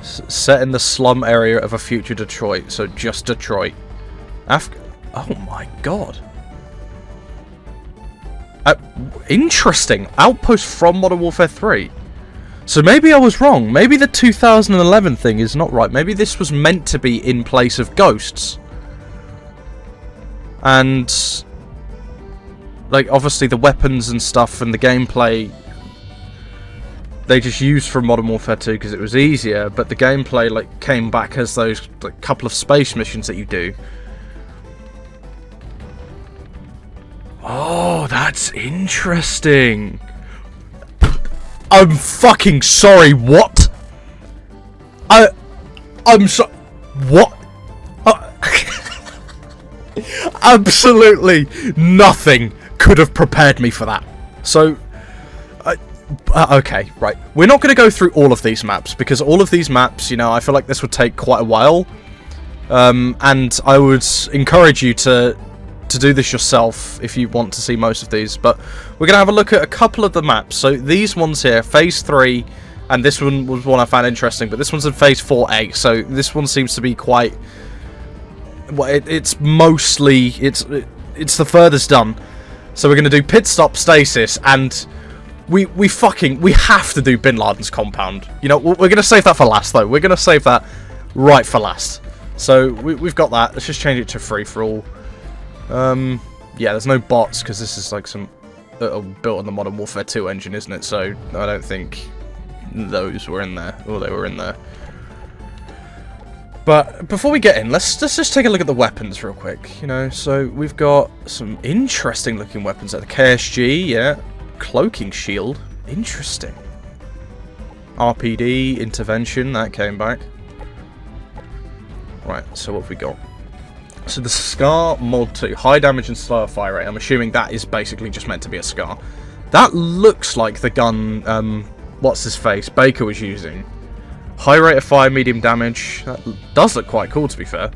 Set in the slum area of a future Detroit, so just Detroit. Oh my god. Interesting. Outpost from Modern Warfare 3. So maybe I was wrong. Maybe the 2011 thing is not right. Maybe this was meant to be in place of Ghosts. And like, obviously the weapons and stuff and the gameplay, they just used from Modern Warfare 2 because it was easier, but the gameplay, like, came back as those, like, couple of space missions that you do. Oh, that's interesting. I'm fucking sorry, what? I'm so... What? Absolutely nothing could have prepared me for that. So... okay, right. We're not going to go through all of these maps, because all of these maps, you know, I feel like this would take quite a while. And I would encourage you to do this yourself if you want to see most of these. But we're going to have a look at a couple of the maps. So these ones here, Phase 3, and this one was one I found interesting, but this one's in Phase 4A. So this one seems to be quite... well, it's mostly... It's the furthest done. So we're going to do Pit Stop, Stasis, and... We have to do Bin Laden's compound. You know, we're going to save that for last, though. We're going to save that right for last. So, we've got that. Let's just change it to free-for-all. Yeah, there's no bots, because this is, like, some... built on the Modern Warfare 2 engine, isn't it? So, I don't think those were in there. Or they were in there. But, before we get in, let's just take a look at the weapons real quick. You know, so, we've got some interesting-looking weapons there. The KSG, yeah. Cloaking shield, interesting. RPD, intervention, that came back. Right, so what have we got? So the SCAR Mod 2, high damage and slower fire rate. I'm assuming that is basically just meant to be a SCAR. That looks like the gun, what's his face, Baker was using. High rate of fire, medium damage. That does look quite cool, to be fair.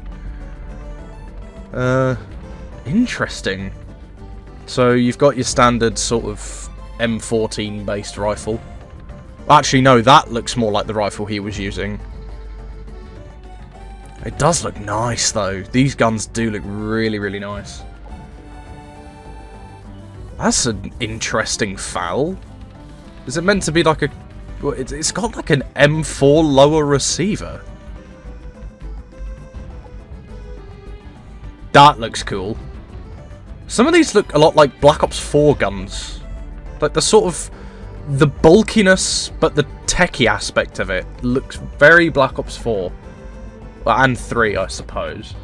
Interesting. So you've got your standard sort of M14 based rifle. Actually, no, that looks more like the rifle he was using. It does look nice, though. These guns do look really, really nice. That's an interesting FAL. Is it meant to be like a... well, it's got like an M4 lower receiver. That looks cool. Some of these look a lot like Black Ops 4 guns. Like the sort of... the bulkiness, but the techie aspect of it looks very Black Ops 4. Well, and 3, I suppose.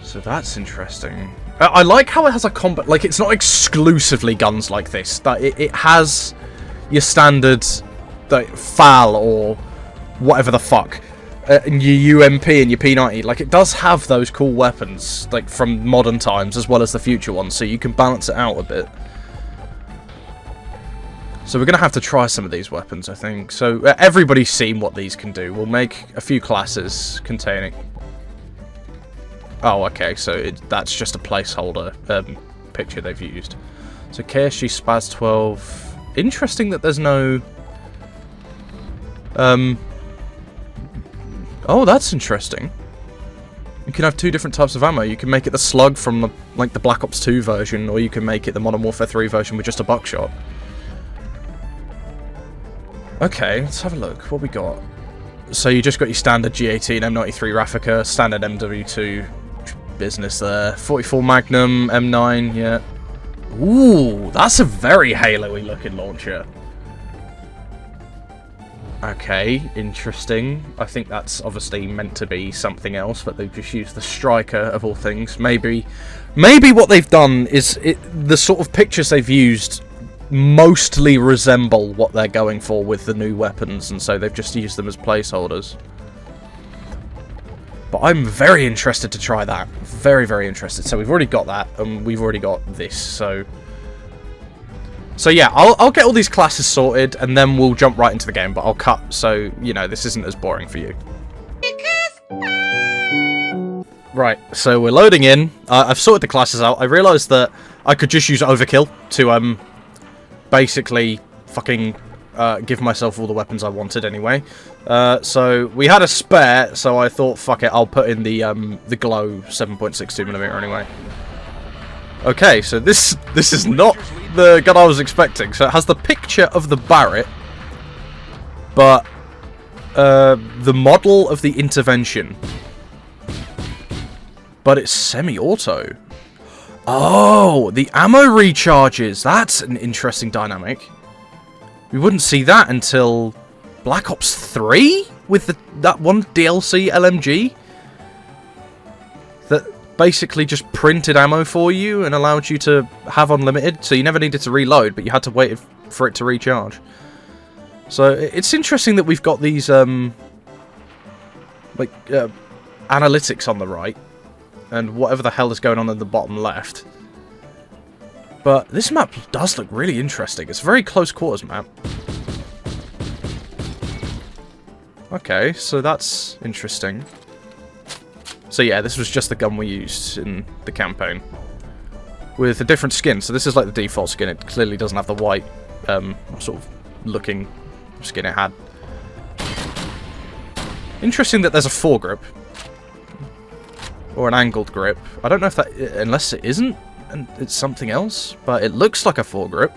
So that's interesting. I like how it has a combat... like, it's not exclusively guns like this. That it has your standard like, FAL or whatever the fuck. And your UMP and your P90, like, it does have those cool weapons, like, from modern times, as well as the future ones, so you can balance it out a bit. So we're going to have to try some of these weapons, I think. So, everybody's seen what these can do. We'll make a few classes containing... oh, okay, so that's just a placeholder picture they've used. So, KSG Spaz 12... interesting that there's no... oh, that's interesting. You can have two different types of ammo. You can make it the slug from the, like the Black Ops 2 version, or you can make it the Modern Warfare 3 version with just a buckshot. Okay, let's have a look. What we got? So you just got your standard G18, M93 Raffica, standard MW2 business there. 44 Magnum, M9, yeah. Ooh, that's a very Halo-y looking launcher. Okay, interesting. I think that's obviously meant to be something else, but they've just used the striker of all things. Maybe what they've done is the sort of pictures they've used mostly resemble what they're going for with the new weapons, and so they've just used them as placeholders. But I'm very interested to try that. Very, very interested. So we've already got that, and we've already got this, so yeah, I'll get all these classes sorted, and then we'll jump right into the game, but I'll cut, so, you know, this isn't as boring for you. Right, so we're loading in. I've sorted the classes out. I realised that I could just use Overkill to, basically fucking give myself all the weapons I wanted anyway. So we had a spare, so I thought, fuck it, I'll put in the Glow 7.62mm anyway. Okay, so this is not the gun I was expecting. So it has the picture of the Barrett, but the model of the Intervention. But it's semi-auto. Oh, the ammo recharges. That's an interesting dynamic. We wouldn't see that until Black Ops 3 with that one DLC LMG that basically just printed ammo for you and allowed you to have unlimited, so you never needed to reload, but you had to wait for it to recharge. So it's interesting that we've got these analytics on the right and whatever the hell is going on in the bottom left. But this map does look really interesting. It's a very close quarters map. Okay, so that's interesting. So yeah, this was just the gun we used in the campaign. With a different skin. So this is like the default skin. It clearly doesn't have the white sort of looking skin it had. Interesting that there's a foregrip. Or an angled grip. I don't know if that... unless it isn't, and it's something else. But it looks like a foregrip.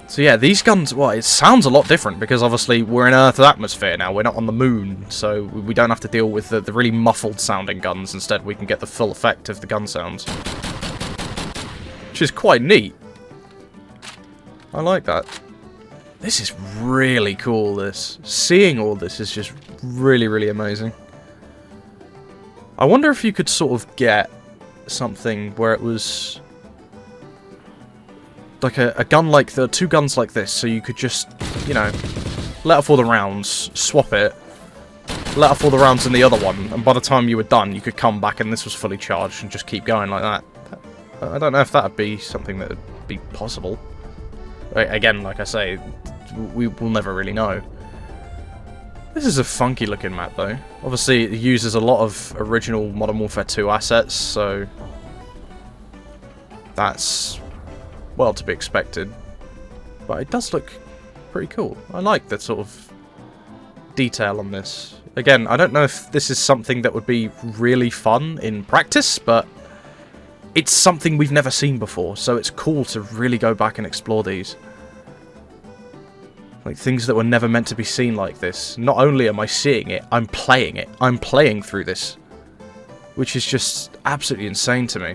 So yeah, these guns... well, it sounds a lot different, because obviously we're in Earth's atmosphere now. We're not on the moon, so we don't have to deal with the really muffled sounding guns. Instead, we can get the full effect of the gun sounds. Which is quite neat. I like that. This is really cool, this. Seeing all this is just really, really amazing. I wonder if you could sort of get something where it was like a gun like the two guns like this, so you could just, you know, let off all the rounds, swap it, let off all the rounds in the other one, and by the time you were done, you could come back and this was fully charged and just keep going like that. I don't know if that would be something that would be possible. Again, like I say, we will never really know. This is a funky looking map though. Obviously it uses a lot of original Modern Warfare 2 assets, so that's, well, to be expected. But it does look pretty cool. I like that sort of detail on this. Again, I don't know if this is something that would be really fun in practice, but it's something we've never seen before, so it's cool to really go back and explore these. Like, things that were never meant to be seen like this. Not only am I seeing it, I'm playing it. I'm playing through this. Which is just absolutely insane to me.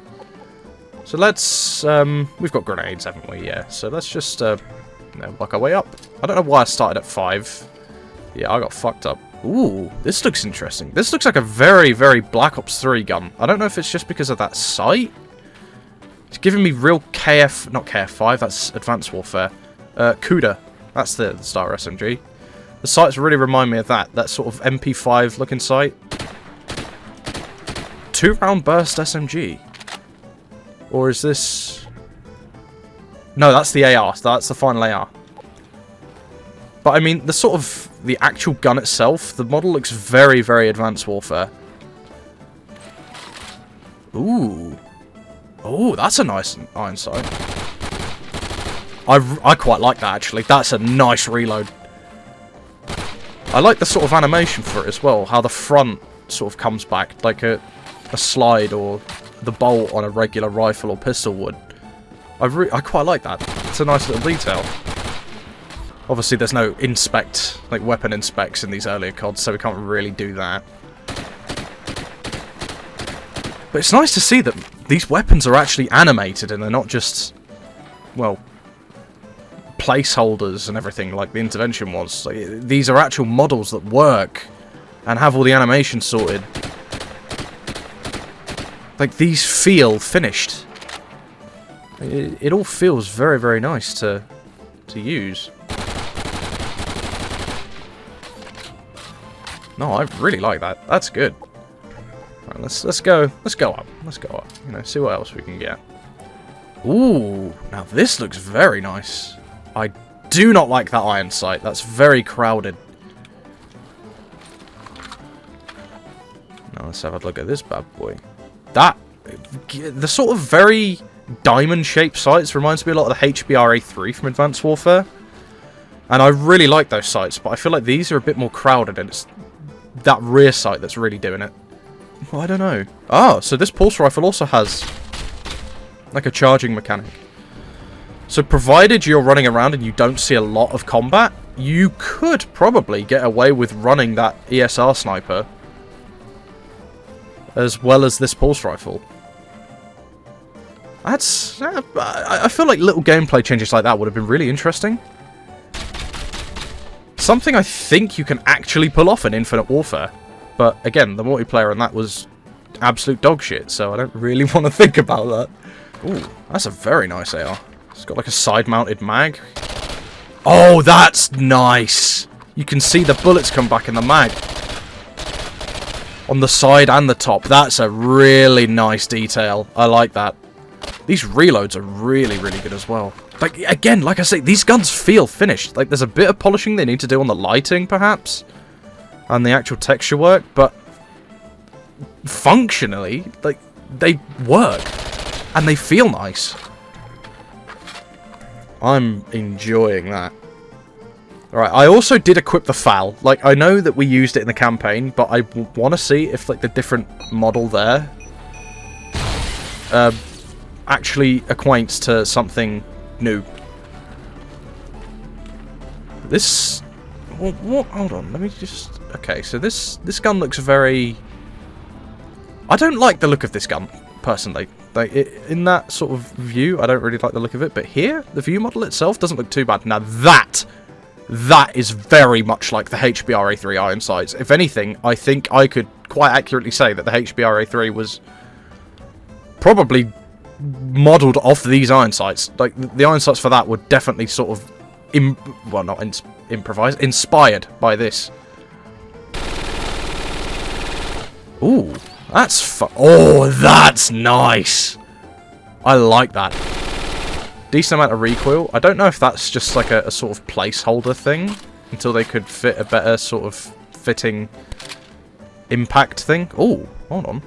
So let's, we've got grenades, haven't we? Yeah, so let's just, work our way up. I don't know why I started at 5. Yeah, I got fucked up. Ooh, this looks interesting. This looks like a very, very Black Ops 3 gun. I don't know if it's just because of that sight. It's giving me real not KF5, that's Advanced Warfare. CUDA. That's the Star SMG. The sights really remind me of that sort of MP5 looking sight. 2-round burst SMG. Or is this... no, that's the AR. That's the final AR. But I mean, the sort of... the actual gun itself, the model looks very, very Advanced Warfare. Ooh. Oh, that's a nice iron sight. I quite like that, actually. That's a nice reload. I like the sort of animation for it as well. How the front sort of comes back, like a slide or the bolt on a regular rifle or pistol would. I quite like that. It's a nice little detail. Obviously, there's no like weapon inspects in these earlier CODs, so we can't really do that. But it's nice to see that these weapons are actually animated and they're not just, well, placeholders and everything like the Intervention was. Like, these are actual models that work and have all the animation sorted. Like, these feel finished. It all feels very, very nice to use. No, I really like that. That's good. Right, let's go up. Let's go up. You know, see what else we can get. Ooh, now this looks very nice. I do not like that iron sight. That's very crowded. Now let's have a look at this bad boy. The sort of very diamond-shaped sights reminds me a lot of the HBR-A3 from Advanced Warfare. And I really like those sights, but I feel like these are a bit more crowded, and it's that rear sight that's really doing it. Well, I don't know. Oh, so this pulse rifle also has like a charging mechanic. So provided you're running around and you don't see a lot of combat, you could probably get away with running that ESR sniper as well as this pulse rifle. That's... I feel like little gameplay changes like that would have been really interesting. Something I think you can actually pull off in Infinite Warfare. But, again, the multiplayer on that was absolute dog shit, so I don't really want to think about that. Ooh, that's a very nice AR. It's got like a side-mounted mag. Oh, that's nice! You can see the bullets come back in the mag. On the side and the top. That's a really nice detail. I like that. These reloads are really, really good as well. Like, again, like I say, these guns feel finished. Like, there's a bit of polishing they need to do on the lighting, perhaps. And the actual texture work, but... functionally, like, they work. And they feel nice. I'm enjoying that. Alright, I also did equip the FAL. Like, I know that we used it in the campaign, but I want to see if, like, the different model there actually acquaints to something new. This... what? Hold on, let me just... Okay, so this gun looks very... I don't like the look of this gun, personally. Like, in that sort of view, I don't really like the look of it. But here, the view model itself doesn't look too bad. Now that is very much like the HBR-A3 iron sights. If anything, I think I could quite accurately say that the HBR-A3 was probably modelled off these iron sights. Like, the iron sights for that were definitely sort of, well, not improvised, inspired by this. Ooh. That's oh, that's nice! I like that. Decent amount of recoil. I don't know if that's just like a sort of placeholder thing, until they could fit a better sort of fitting impact thing. Oh, hold on.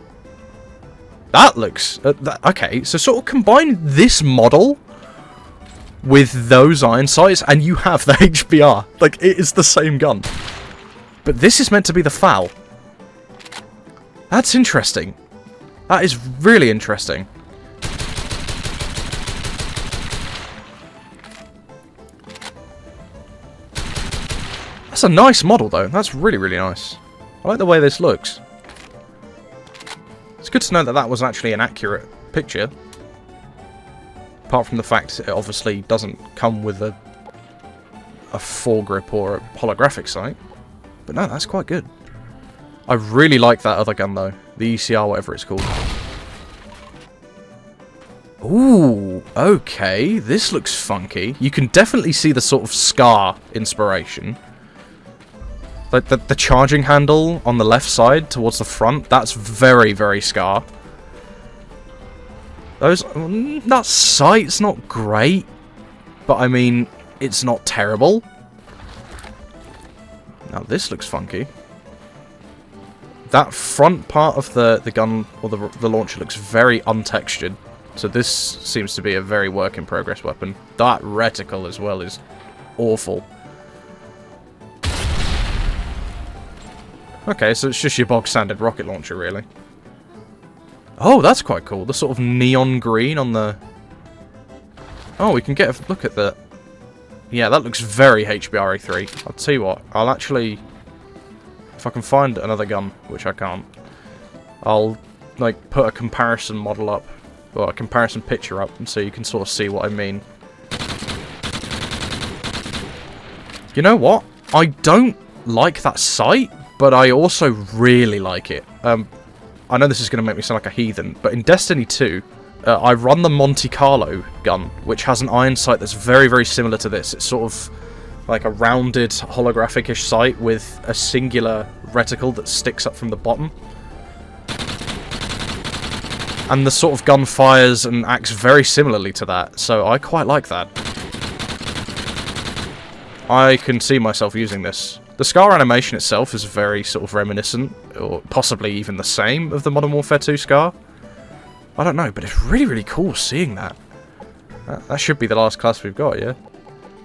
That looks... okay, so sort of combine this model with those iron sights, and you have the HBR. Like, it is the same gun. But this is meant to be the FAL. That's interesting. That is really interesting. That's a nice model, though. That's really, really nice. I like the way this looks. It's good to know that that was actually an accurate picture. Apart from the fact it obviously doesn't come with a foregrip or a holographic sight. But no, that's quite good. I really like that other gun, though. The ECR, whatever it's called. Ooh, okay. This looks funky. You can definitely see the sort of Scar inspiration. Like, the charging handle on the left side towards the front, that's very, very Scar. That sight's not great. But, I mean, it's not terrible. Now, this looks funky. That front part of the gun, or the launcher, looks very untextured. So this seems to be a very work-in-progress weapon. That reticle as well is awful. Okay, so it's just your bog-standard rocket launcher, really. Oh, that's quite cool. The sort of neon green on the... Oh, we can get a look at the... Yeah, that looks very HBR-A3. I'll tell you what, I'll actually... If I can find another gun, which I can't, I'll, like, put a comparison model up, or a comparison picture up, so you can sort of see what I mean. You know what? I don't like that sight, but I also really like it. I know this is going to make me sound like a heathen, but in Destiny 2, I run the Monte Carlo gun, which has an iron sight that's very, very similar to this. It's sort of like a rounded holographic-ish sight with a singular reticle that sticks up from the bottom. And the sort of gun fires and acts very similarly to that, so I quite like that. I can see myself using this. The Scar animation itself is very sort of reminiscent, or possibly even the same, of the Modern Warfare 2 Scar. I don't know, but it's really, really cool seeing that. That should be the last class we've got, yeah?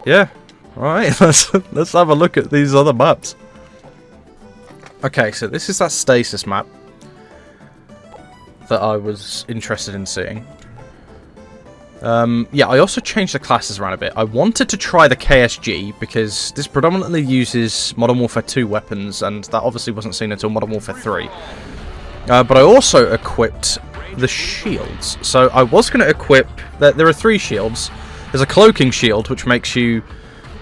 Yeah. Alright, let's have a look at these other maps. Okay, so this is that stasis map that I was interested in seeing. Yeah, I also changed the classes around a bit. I wanted to try the KSG, because this predominantly uses Modern Warfare 2 weapons, and that obviously wasn't seen until Modern Warfare 3. But I also equipped the shields. So I was going to equip... There are 3 shields. There's a cloaking shield, which makes you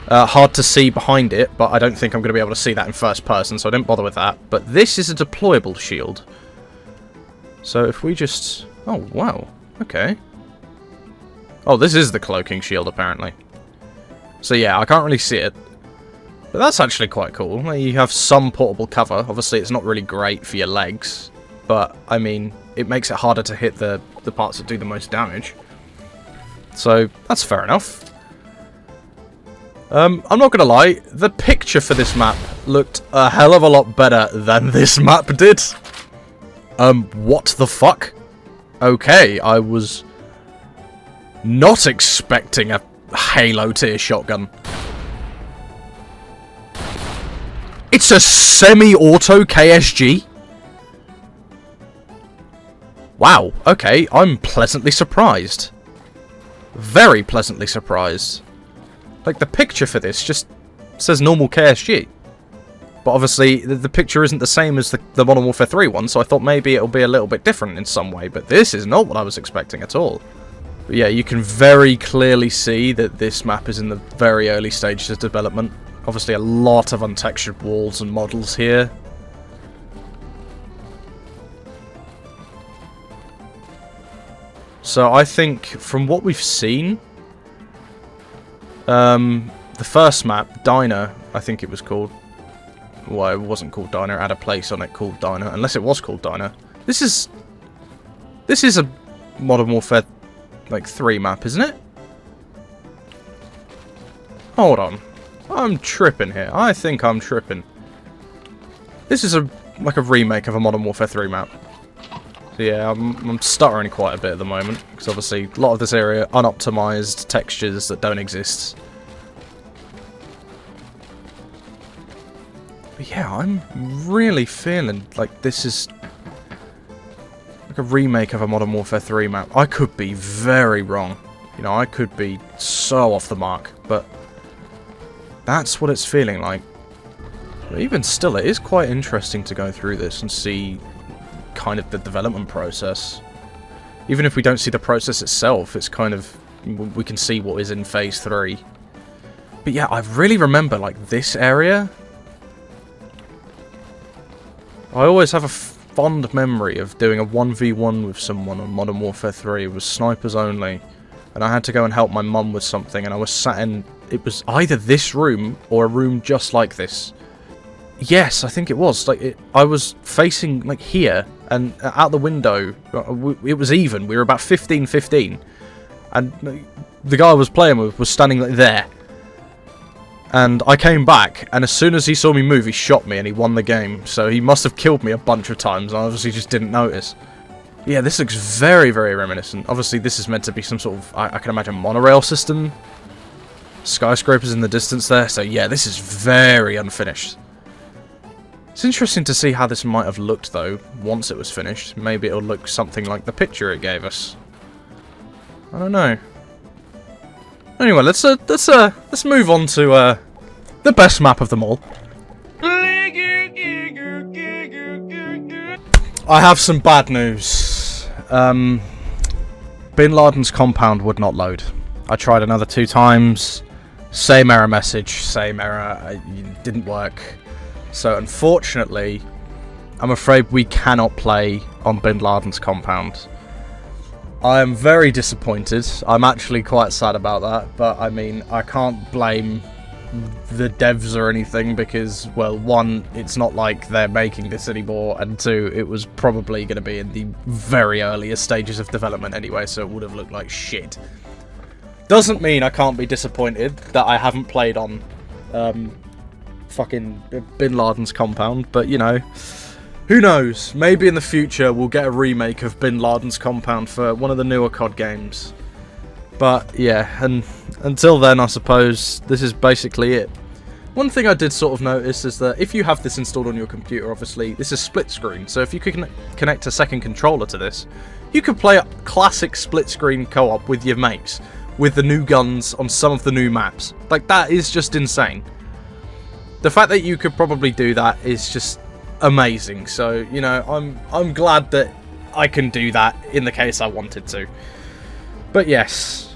hard to see behind it, but I don't think I'm going to be able to see that in first person, so I didn't bother with that. But this is a deployable shield. So if we just... Oh, wow. Okay. Oh, this is the cloaking shield, apparently. So yeah, I can't really see it. But that's actually quite cool. You have some portable cover. Obviously, it's not really great for your legs. But, I mean, it makes it harder to hit the parts that do the most damage. So, that's fair enough. I'm not gonna lie, the picture for this map looked a hell of a lot better than this map did. What the fuck? Okay, I was not expecting a Halo tier shotgun. It's a semi-auto KSG? Wow, okay, I'm pleasantly surprised. Very pleasantly surprised. Like, the picture for this just says normal KSG. But obviously, the picture isn't the same as the Modern Warfare 3 one, so I thought maybe it'll be a little bit different in some way. But this is not what I was expecting at all. But yeah, you can very clearly see that this map is in the very early stages of development. Obviously, a lot of untextured walls and models here. So I think, from what we've seen, the first map, Diner, I think it was called. Well, it wasn't called Diner, it had a place on it called Diner, unless it was called Diner. This is a Modern Warfare, like, 3 map, isn't it? Hold on. I'm tripping here. I think I'm tripping. This is like a remake of a Modern Warfare 3 map. So yeah, I'm stuttering quite a bit at the moment, because obviously a lot of this area, unoptimized textures that don't exist. But yeah, I'm really feeling like this is like a remake of a Modern Warfare 3 map. I could be very wrong. You know, I could be so off the mark, but that's what it's feeling like. But even still, it is quite interesting to go through this and see kind of the development process. Even if we don't see the process itself, it's kind of, we can see what is in Phase 3. But yeah, I really remember, like, this area. I always have a fond memory of doing a 1v1 with someone on Modern Warfare 3. It was snipers only. And I had to go and help my mum with something, and I was sat in, it was either this room or a room just like this. Yes, I think it was. Like, I was facing, like, here, and out the window, it was even. We were about 15-15. And the guy I was playing with was standing, like, there. And I came back, and as soon as he saw me move, he shot me, and he won the game. So he must have killed me a bunch of times, and I obviously just didn't notice. Yeah, this looks very, very reminiscent. Obviously, this is meant to be some sort of, I can imagine, monorail system. Skyscrapers in the distance there. So yeah, this is very unfinished. It's interesting to see how this might have looked, though, once it was finished. Maybe it'll look something like the picture it gave us. I don't know. Anyway, let's move on to the best map of them all. I have some bad news. Bin Laden's compound would not load. I tried another 2 times. Same error message, same error. It didn't work. So unfortunately, I'm afraid we cannot play on Bin Laden's compound. I am very disappointed. I'm actually quite sad about that, but I mean, I can't blame the devs or anything because, well, 1, it's not like they're making this anymore, and 2, it was probably going to be in the very earliest stages of development anyway, so it would have looked like shit. Doesn't mean I can't be disappointed that I haven't played on fucking Bin Laden's compound, but you know, who knows? Maybe in the future we'll get a remake of Bin Laden's compound for one of the newer COD games. But yeah, and until then, I suppose this is basically it. One thing I did sort of notice is that if you have this installed on your computer, obviously, this is split screen, so if you can connect a second controller to this, you could play a classic split screen co-op with your mates, with the new guns on some of the new maps. Like, that is just insane. The fact that you could probably do that is just amazing. So, you know, I'm glad that I can do that in the case I wanted to. But yes,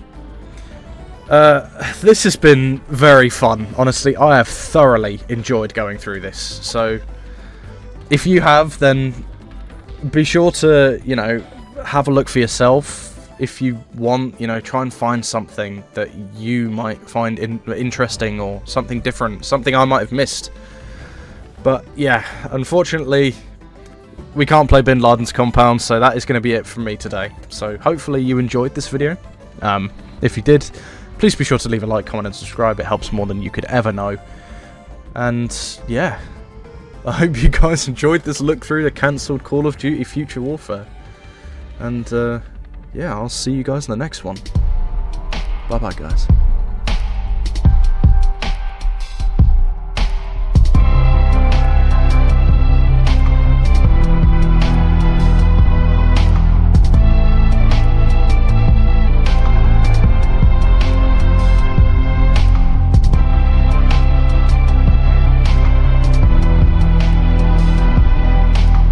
this has been very fun. Honestly, I have thoroughly enjoyed going through this. So if you have, then be sure to, you know, have a look for yourself. If you want, you know, try and find something that you might find interesting, or something different, something I might have missed. But yeah, unfortunately, we can't play Bin Laden's Compound, so that is going to be it from me today. So hopefully you enjoyed this video. If you did, please be sure to leave a like, comment and subscribe. It helps more than you could ever know. And yeah, I hope you guys enjoyed this look through the cancelled Call of Duty Future Warfare. And yeah, I'll see you guys in the next one. Bye bye, guys.